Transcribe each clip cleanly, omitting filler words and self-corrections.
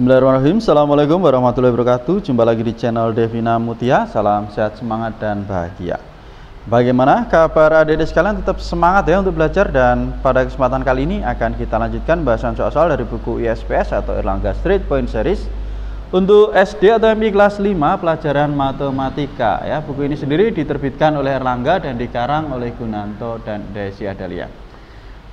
Bismillahirrahmanirrahim. Assalamualaikum warahmatullahi wabarakatuh. Jumpa lagi di channel Devina Mutia. Salam sehat, semangat, dan bahagia. Bagaimana kabar adik-adik sekalian? Tetap semangat ya untuk belajar. Dan pada kesempatan kali ini akan kita lanjutkan bahasan soal-soal dari buku ISPS atau Erlangga Straight Point Series untuk SD atau MI kelas 5 pelajaran matematika ya. Buku ini sendiri diterbitkan oleh Erlangga dan dikarang oleh Gunanto dan Desi Adalia.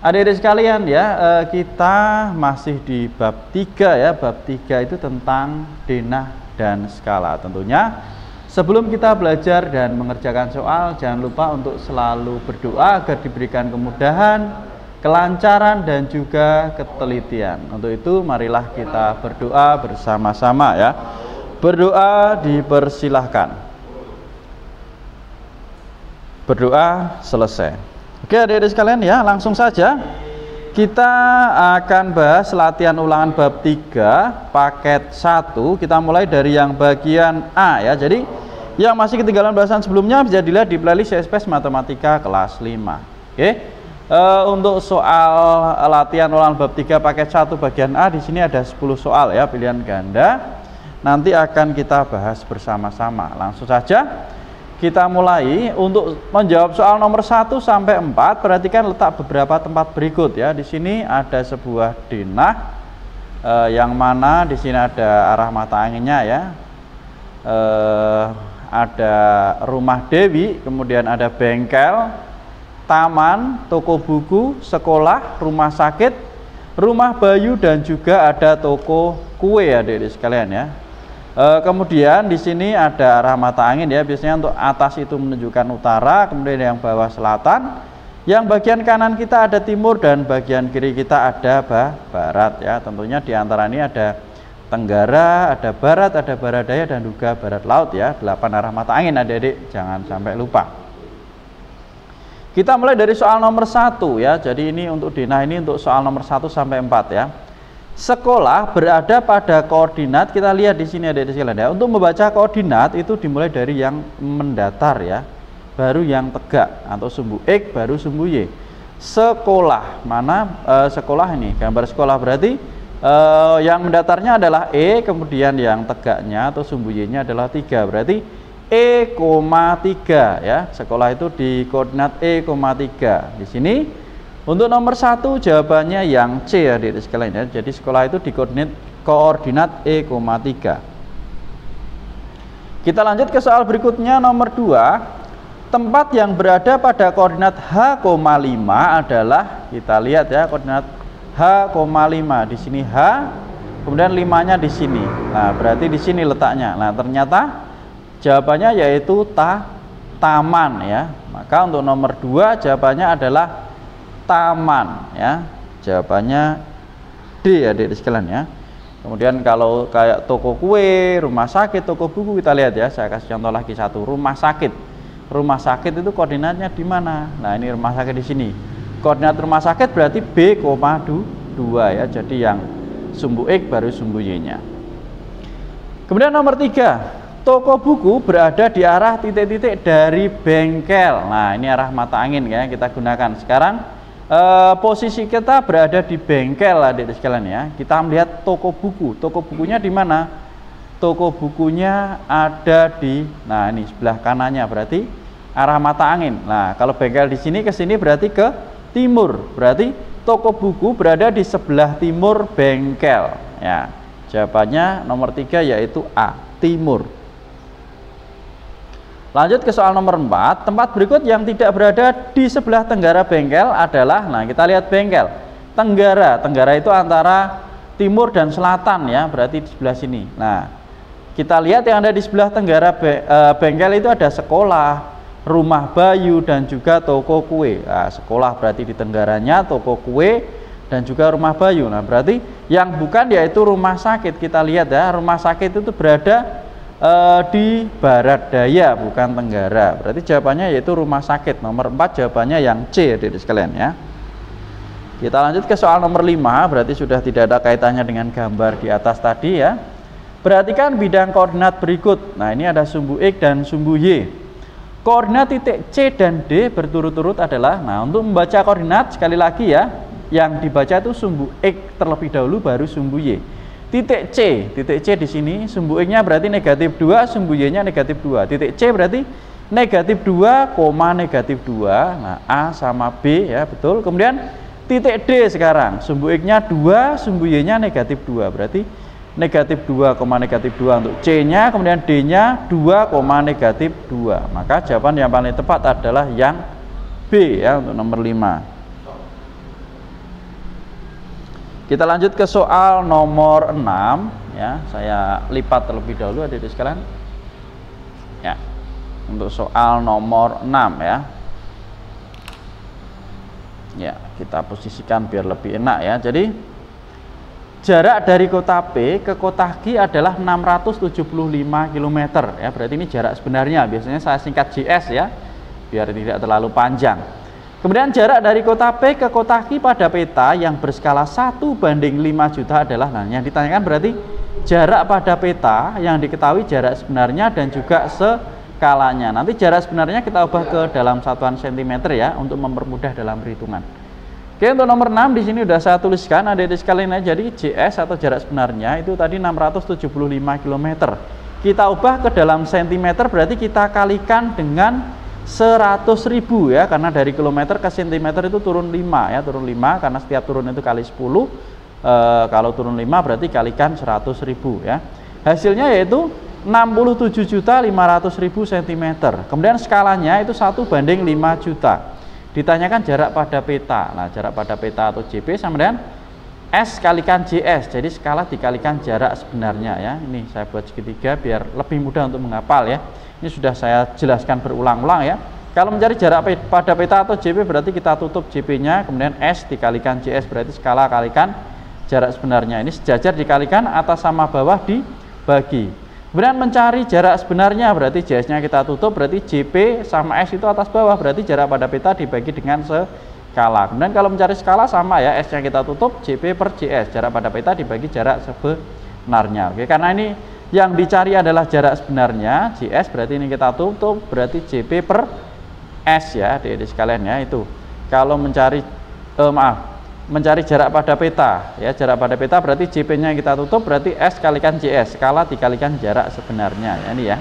Adik-adik sekalian ya, kita masih di bab 3 ya. Bab 3 itu tentang denah dan skala. Tentunya sebelum kita belajar dan mengerjakan soal, jangan lupa untuk selalu berdoa agar diberikan kemudahan, kelancaran, dan juga ketelitian. Untuk itu marilah kita berdoa bersama-sama ya. Berdoa dipersilahkan. Berdoa selesai. Oke adik-adik sekalian ya, langsung saja kita akan bahas latihan ulangan bab 3 paket 1. Kita mulai dari yang bagian A ya. Jadi yang masih ketinggalan bahasan sebelumnya bisa dilihat di playlist ISPS Matematika kelas 5. Oke. Untuk soal latihan ulangan bab 3 paket 1 bagian A, di sini ada 10 soal ya, pilihan ganda. Nanti akan kita bahas bersama-sama. Langsung saja kita mulai. Untuk menjawab soal nomor 1 sampai 4, perhatikan letak beberapa tempat berikut ya. Di sini ada sebuah denah yang mana di sini ada arah mata anginnya ya. Ada rumah Dewi, kemudian ada bengkel, taman, toko buku, sekolah, rumah sakit, rumah Bayu, dan juga ada toko kue ya adik-adik sekalian ya. Kemudian di sini ada arah mata angin ya, biasanya untuk atas itu menunjukkan utara, kemudian yang bawah selatan, yang bagian kanan kita ada timur, dan bagian kiri kita ada barat ya. Tentunya di antara ini ada tenggara, ada barat, ada barat daya, dan juga barat laut ya. 8 arah mata angin adik-adik, jangan sampai lupa. Kita mulai dari soal nomor 1 ya. Jadi ini untuk denah, ini untuk soal nomor 1 sampai 4 ya. Sekolah berada pada koordinat, kita lihat di sini ada di sekalian ya. Untuk membaca koordinat itu dimulai dari yang mendatar ya, baru yang tegak atau sumbu X baru sumbu Y. Sekolah, mana sekolah ini? Gambar sekolah berarti yang mendatarnya adalah E, kemudian yang tegaknya atau sumbu Y-nya adalah 3. Berarti E, 3 ya. Sekolah itu di koordinat E, 3. Di sini untuk nomor 1 jawabannya yang C ya adik-adik sekalian ya. Jadi sekolah itu di koordinat E, 3. Kita lanjut ke soal berikutnya nomor 2. Tempat yang berada pada koordinat H, 5 adalah, kita lihat ya, koordinat H, 5. Di sini H, kemudian 5-nya di sini. Nah, berarti di sini letaknya. Nah, ternyata jawabannya yaitu taman ya. Maka untuk nomor 2 jawabannya adalah taman ya. Jawabannya D ya adik-adik sekalian ya. Kemudian kalau kayak toko kue, rumah sakit, toko buku, kita lihat ya. Saya kasih contoh lagi satu, rumah sakit. Rumah sakit itu koordinatnya di mana? Nah, ini rumah sakit di sini. Koordinat rumah sakit berarti B, 2 ya. Jadi yang sumbu X baru sumbu Y-nya. Kemudian nomor 3, toko buku berada di arah titik-titik dari bengkel. Nah, ini arah mata angin ya, kita gunakan. Sekarang posisi kita berada di bengkel adik-adik sekalian ya. Kita melihat toko buku. Toko bukunya di mana? Toko bukunya ada di, nah ini sebelah kanannya, berarti arah mata angin. Nah, kalau bengkel di sini ke sini berarti ke timur. Berarti toko buku berada di sebelah timur bengkel. Ya, jawabannya nomor 3 yaitu A, timur. Lanjut ke soal nomor 4. Tempat berikut yang tidak berada di sebelah tenggara bengkel adalah, nah kita lihat bengkel. Tenggara itu antara timur dan selatan ya, berarti di sebelah sini. Nah, kita lihat yang ada di sebelah tenggara bengkel itu ada sekolah, rumah Bayu, dan juga toko kue. Nah, sekolah berarti di tenggaranya, toko kue, dan juga rumah Bayu. Nah, berarti yang bukan yaitu rumah sakit. Kita lihat ya, rumah sakit itu berada di barat daya, bukan tenggara. Berarti jawabannya yaitu rumah sakit. Nomor 4 jawabannya yang C adik-adik sekalian ya. Kita lanjut ke soal nomor 5. Berarti sudah tidak ada kaitannya dengan gambar di atas tadi ya. Perhatikan bidang koordinat berikut. Nah, ini ada sumbu X dan sumbu Y. Koordinat titik C dan D berturut-turut adalah, nah untuk membaca koordinat sekali lagi ya, yang dibaca itu sumbu X terlebih dahulu baru sumbu Y. titik C di sini sumbu X-nya berarti negatif 2, sumbu Y-nya negatif 2. Titik C berarti negatif 2, negatif 2. Nah, A sama B ya, betul. Kemudian titik D sekarang, sumbu X-nya 2, sumbu Y-nya negatif 2. Berarti negatif 2, negatif 2 untuk C-nya, kemudian D-nya 2, negatif 2. Maka jawaban yang paling tepat adalah yang B ya untuk nomor 5. Kita lanjut ke soal nomor 6 ya. Saya lipat terlebih dahulu adik-adik sekalian. Ya. Untuk soal nomor 6 ya. Ya, kita posisikan biar lebih enak ya. Jadi jarak dari kota P ke kota Q adalah 675 km ya. Berarti ini jarak sebenarnya. Biasanya saya singkat JS ya, biar tidak terlalu panjang. Kemudian jarak dari kota P ke kota Q pada peta yang berskala 1/5 juta adalah, nah yang ditanyakan berarti jarak pada peta yang diketahui jarak sebenarnya dan juga skalanya. Nanti jarak sebenarnya kita ubah ke dalam satuan cm ya untuk mempermudah dalam perhitungan. Oke, untuk nomor 6 di sini sudah saya tuliskan adik-adik sekalian ya. Jadi JS atau jarak sebenarnya itu tadi 675 km. Kita ubah ke dalam cm berarti kita kalikan dengan 100.000 ya, karena dari kilometer ke sentimeter itu turun 5 ya, turun 5 karena setiap turun itu kali 10. Kalau turun 5 berarti kalikan 100.000 ya. Hasilnya yaitu 67.500.000 cm. Kemudian skalanya itu 1/5 juta. Ditanyakan jarak pada peta. Nah, jarak pada peta atau JP sama dengan S kalikan JS. Jadi skala dikalikan jarak sebenarnya ya. Ini saya buat segitiga biar lebih mudah untuk menghafal ya. Ini sudah saya jelaskan berulang-ulang ya. Kalau mencari jarak pada peta atau JP berarti kita tutup JP-nya, kemudian S dikalikan JS berarti skala kalikan jarak sebenarnya. Ini sejajar dikalikan atas sama bawah dibagi. Kemudian mencari jarak sebenarnya berarti JS-nya kita tutup, berarti JP sama S itu atas bawah, berarti jarak pada peta dibagi dengan skala. Kemudian kalau mencari skala sama ya, S-nya kita tutup, JP per JS, jarak pada peta dibagi jarak sebenarnya. Oke, karena ini yang dicari adalah jarak sebenarnya, JS berarti ini kita tutup, berarti JP per S ya, adik-adik sekalian ya. Itu kalau mencari mencari jarak pada peta ya, jarak pada peta berarti JP-nya kita tutup, berarti S kalikan JS, skala dikalikan jarak sebenarnya ya, ini ya.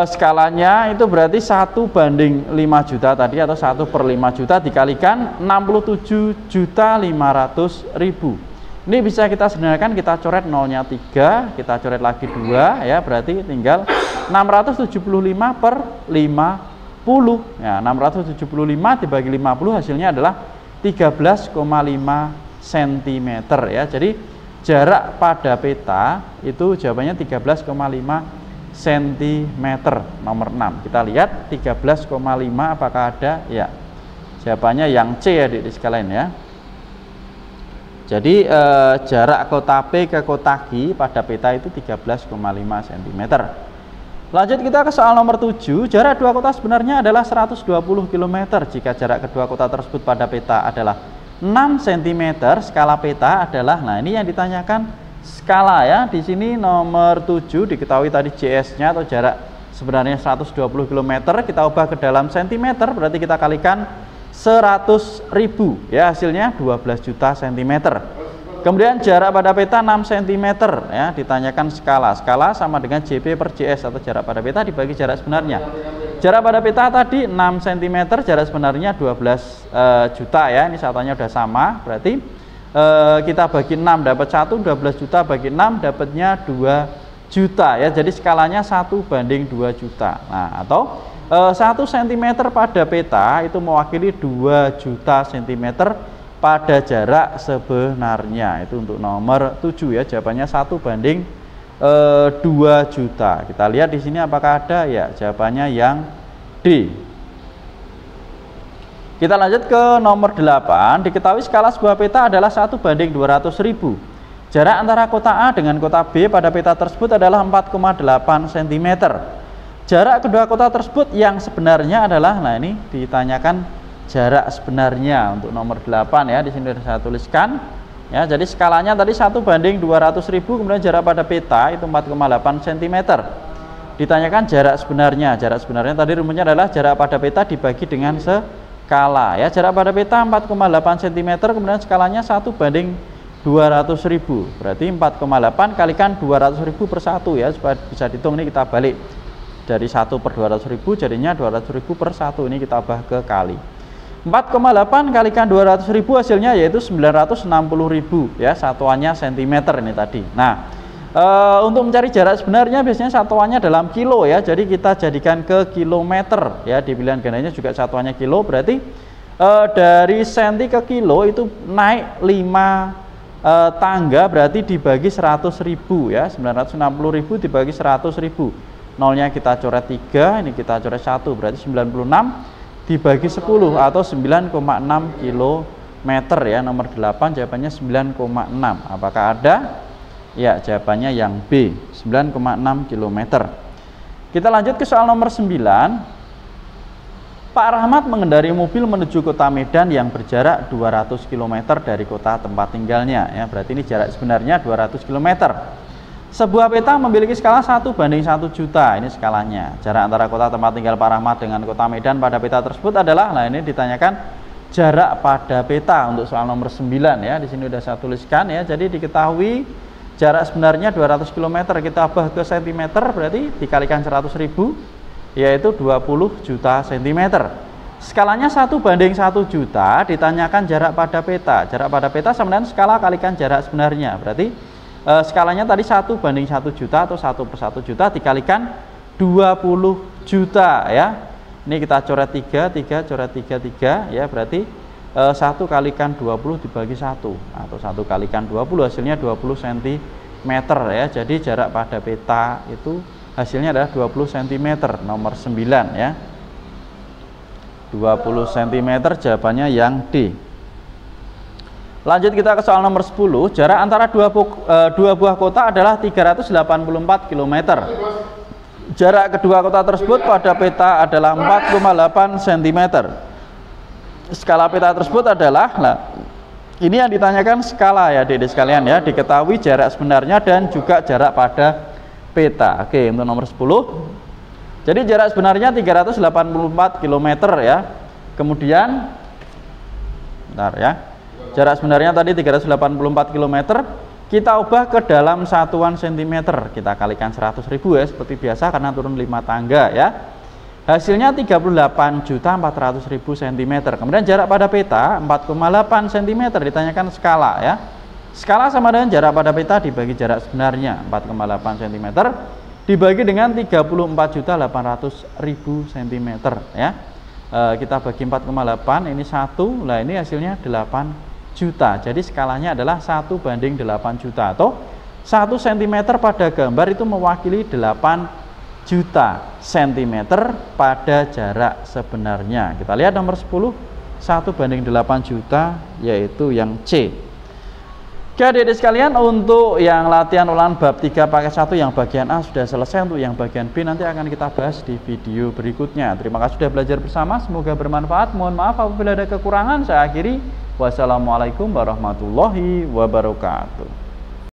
Skalanya itu berarti 1/5 juta tadi, atau 1/5 juta dikalikan 67.500.000. Ini bisa kita sederhanakan, kita coret nolnya 3, kita coret lagi 2 ya, berarti tinggal 675 per 50 ya. 675 dibagi 50 hasilnya adalah 13,5 cm ya. Jadi jarak pada peta itu jawabannya 13,5 cm. Nomor 6 kita lihat 13,5 apakah ada ya. Jawabannya yang C ya adik-adik sekalian ya. Jadi jarak kota P ke kota Q pada peta itu 13,5 cm. Lanjut kita ke soal nomor 7. Jarak dua kota sebenarnya adalah 120 km. Jika jarak kedua kota tersebut pada peta adalah 6 cm, skala peta adalah, nah ini yang ditanyakan skala ya. Di sini nomor 7 diketahui tadi JS-nya atau jarak sebenarnya 120 km, kita ubah ke dalam cm berarti kita kalikan 100.000 ya, hasilnya 12 juta cm. Kemudian jarak pada peta 6 cm ya, ditanyakan skala. Skala sama dengan JP per JS atau jarak pada peta dibagi jarak sebenarnya. Jarak pada peta tadi 6 cm, jarak sebenarnya 12 juta ya. Ini satunya udah sama, berarti kita bagi 6 dapat 1, 12 juta bagi 6 dapatnya 2 juta ya. Jadi skalanya 1/2 juta. Nah, atau 1 cm pada peta itu mewakili 2 juta cm pada jarak sebenarnya. Itu untuk nomor 7 ya, jawabannya 1/2 juta. Kita lihat di sini apakah ada ya, jawabannya yang D. Kita lanjut ke nomor 8. Diketahui skala sebuah peta adalah 1/200.000. Jarak antara kota A dengan kota B pada peta tersebut adalah 4,8 cm. Jarak kedua kota tersebut yang sebenarnya adalah, nah ini ditanyakan jarak sebenarnya untuk nomor 8 ya. Di sini sudah saya tuliskan ya. Jadi skalanya tadi 1/200.000, kemudian jarak pada peta itu 4,8 cm. Ditanyakan jarak sebenarnya. Jarak sebenarnya tadi rumusnya adalah jarak pada peta dibagi dengan skala ya. Jarak pada peta 4,8 cm, kemudian skalanya 1/2 200.000. Berarti 4,8 kalikan 200.000 per 1 ya, supaya bisa dihitung. Ini kita balik dari 1 per 200.000 jadinya 200.000 per 1. Ini kita ubah ke kali. 4,8 kalikan 200.000 hasilnya yaitu 960.000 ya, satuannya cm ini tadi. Nah, untuk mencari jarak sebenarnya biasanya satuannya dalam kilo ya. Jadi kita jadikan ke kilometer ya, di pilihan gandanya juga satuannya kilo. Berarti dari senti ke kilo itu naik 5 tangga, berarti dibagi 100.000 ya. 960.000 dibagi 100.000. Nolnya kita coret 3, ini kita coret 1, berarti 96 dibagi 10 atau 9,6 km ya. Nomor 8 jawabannya 9,6. Apakah ada? Ya, jawabannya yang B, 9,6 km. Kita lanjut ke soal nomor 9. Pak Rahmat mengendarai mobil menuju kota Medan yang berjarak 200 km dari kota tempat tinggalnya ya. Berarti ini jarak sebenarnya 200 km. Sebuah peta memiliki skala 1:1 juta. Ini skalanya. Jarak antara kota tempat tinggal Pak Rahmat dengan kota Medan pada peta tersebut adalah, nah ini ditanyakan jarak pada peta untuk soal nomor 9 ya. Di sini sudah saya tuliskan ya. Jadi diketahui jarak sebenarnya 200 km, kita ubah ke cm, berarti dikalikan 100.000 yaitu 20 juta cm. Skalanya 1:1 juta, ditanyakan jarak pada peta. Jarak pada peta sama dengan skala kalikan jarak sebenarnya. Berarti skalanya tadi 1:1 juta atau 1/1 juta dikalikan 20 juta ya. Ini kita coret 3 coret 3 ya, berarti 1 kalikan 20 dibagi 1 atau 1 kalikan 20 hasilnya 20 cm ya. Jadi jarak pada peta itu hasilnya adalah 20 cm, nomor 9 ya. 20 cm jawabannya yang D. Lanjut kita ke soal nomor 10. Jarak antara dua buah kota adalah 384 km. Jarak kedua kota tersebut pada peta adalah 4,8 cm. Skala peta tersebut adalah, nah, ini yang ditanyakan skala ya Dede sekalian ya. Diketahui jarak sebenarnya dan juga jarak pada peta. Oke, untuk nomor 10. Jadi jarak sebenarnya 384 km ya. Kemudian bentar ya. Jarak sebenarnya tadi 384 km, kita ubah ke dalam satuan cm. Kita kalikan 100.000 ya, seperti biasa karena turun 5 tangga ya. Hasilnya 38.400.000 cm. Kemudian jarak pada peta 4,8 cm, ditanyakan skala ya. Skala sama dengan jarak pada peta dibagi jarak sebenarnya 4,8 cm dibagi dengan 34.800.000 cm ya. Kita bagi 4,8, ini 1, nah ini hasilnya 8 juta. Jadi skalanya adalah 1:8 juta atau 1 cm pada gambar itu mewakili 8 juta cm pada jarak sebenarnya. Kita lihat nomor 10, 1:8 juta, yaitu yang C. Oke adik-adik sekalian, untuk yang latihan ulangan bab 3 paket 1 yang bagian A sudah selesai. Untuk yang bagian B nanti akan kita bahas di video berikutnya. Terima kasih sudah belajar bersama, semoga bermanfaat. Mohon maaf apabila ada kekurangan. Saya akhiri. Wassalamualaikum warahmatullahi wabarakatuh.